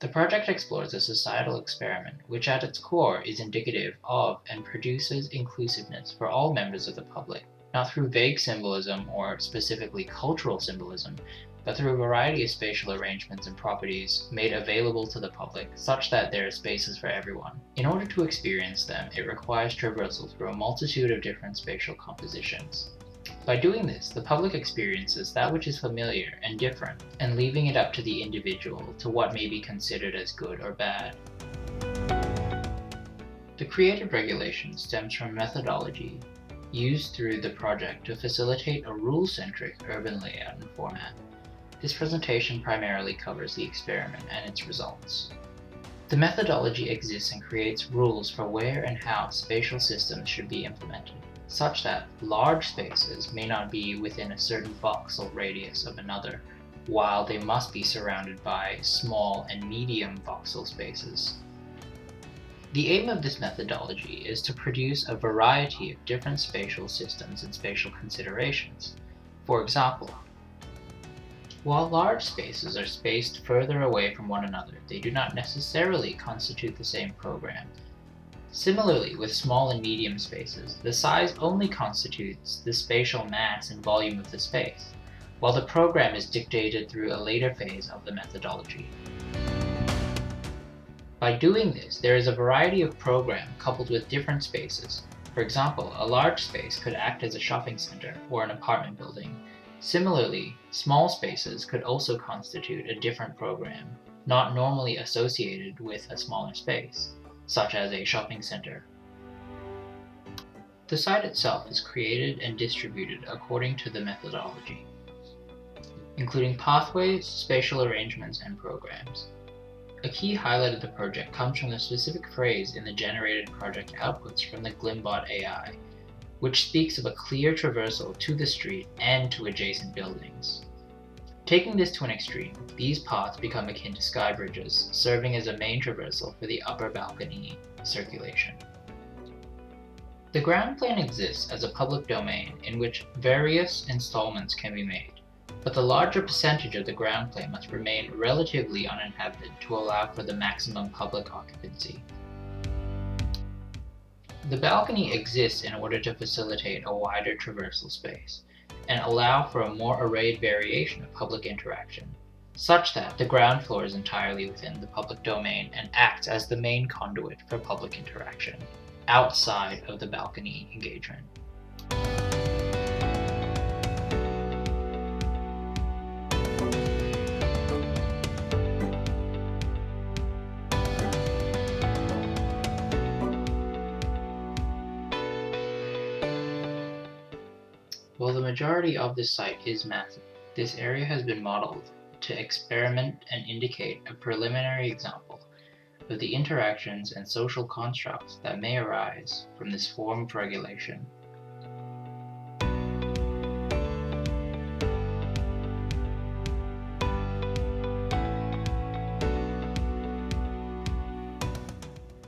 The project explores a societal experiment which at its core is indicative of and produces inclusiveness for all members of the public, not through vague symbolism or specifically cultural symbolism, but through a variety of spatial arrangements and properties made available to the public such that there are spaces for everyone. In order to experience them, it requires traversal through a multitude of different spatial compositions. By doing this, the public experiences that which is familiar and different, and leaving it up to the individual to what may be considered as good or bad. The creative regulation stems from methodology used through the project to facilitate a rule-centric urban layout and format. This presentation primarily covers the experiment and its results. The methodology exists and creates rules for where and how spatial systems should be implemented, such that large spaces may not be within a certain voxel radius of another, while they must be surrounded by small and medium voxel spaces. The aim of this methodology is to produce a variety of different spatial systems and spatial considerations. For example, while large spaces are spaced further away from one another, they do not necessarily constitute the same program. Similarly, with small and medium spaces, the size only constitutes the spatial mass and volume of the space, while the program is dictated through a later phase of the methodology. By doing this, there is a variety of program coupled with different spaces. For example, a large space could act as a shopping center or an apartment building. Similarly, small spaces could also constitute a different program, not normally associated with a smaller space, such as a shopping center. The site itself is created and distributed according to the methodology, including pathways, spatial arrangements, and programs. A key highlight of the project comes from the specific phrase in the generated project outputs from the Glimbot AI, which speaks of a clear traversal to the street and to adjacent buildings. Taking this to an extreme, these paths become akin to sky bridges, serving as a main traversal for the upper balcony circulation. The ground plane exists as a public domain in which various installments can be made, but the larger percentage of the ground plane must remain relatively uninhabited to allow for the maximum public occupancy. The balcony exists in order to facilitate a wider traversal space and allow for a more arrayed variation of public interaction, such that the ground floor is entirely within the public domain and acts as the main conduit for public interaction, outside of the balcony engagement. While the majority of this site is massive, this area has been modeled to experiment and indicate a preliminary example of the interactions and social constructs that may arise from this form of regulation.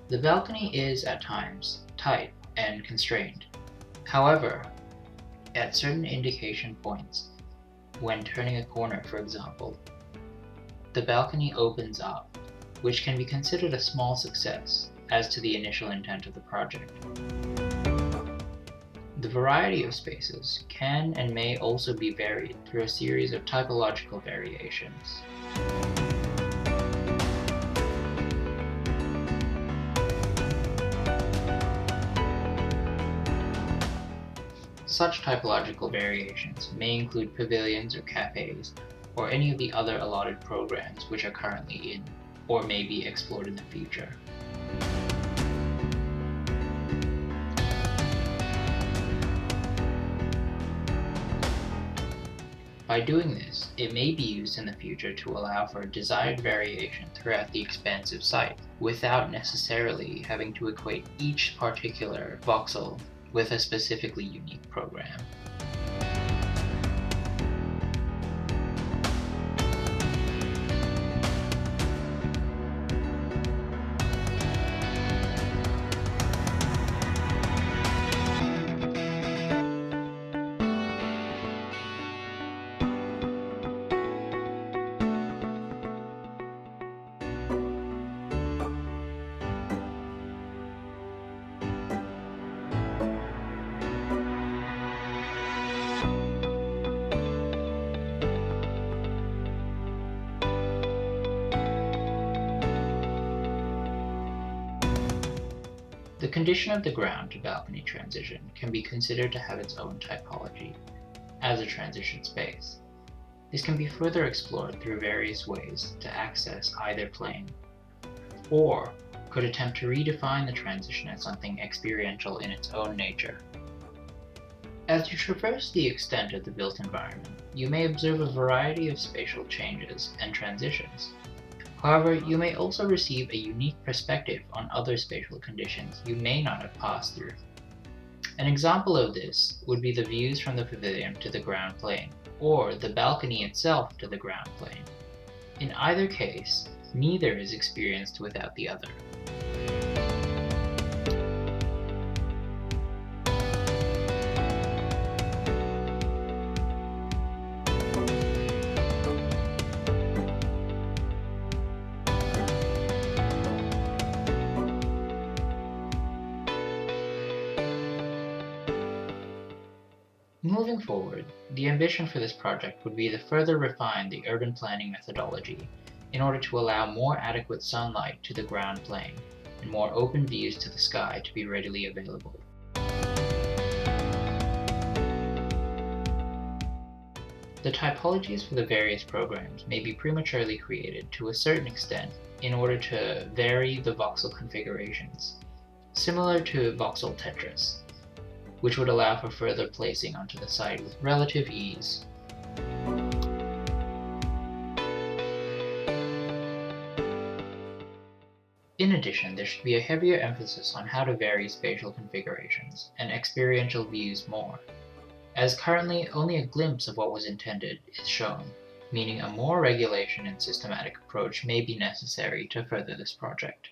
The balcony is, at times, tight and constrained. However, at certain indication points, when turning a corner for example, the balcony opens up, which can be considered a small success as to the initial intent of the project. The variety of spaces can and may also be varied through a series of typological variations. Such typological variations may include pavilions or cafes, or any of the other allotted programs which are currently in, or may be explored in the future. By doing this, it may be used in the future to allow for a desired variation throughout the expansive site, without necessarily having to equate each particular voxel with a specifically unique program. The condition of the ground to balcony transition can be considered to have its own typology, as a transition space. This can be further explored through various ways to access either plane, or could attempt to redefine the transition as something experiential in its own nature. As you traverse the extent of the built environment, you may observe a variety of spatial changes and transitions. However, you may also receive a unique perspective on other spatial conditions you may not have passed through. An example of this would be the views from the pavilion to the ground plane, or the balcony itself to the ground plane. In either case, neither is experienced without the other. Moving forward, the ambition for this project would be to further refine the urban planning methodology in order to allow more adequate sunlight to the ground plane and more open views to the sky to be readily available. The typologies for the various programs may be prematurely created to a certain extent in order to vary the voxel configurations, similar to voxel Tetris, which would allow for further placing onto the site with relative ease. In addition, there should be a heavier emphasis on how to vary spatial configurations and experiential views more, as currently only a glimpse of what was intended is shown, meaning a more regulation and systematic approach may be necessary to further this project.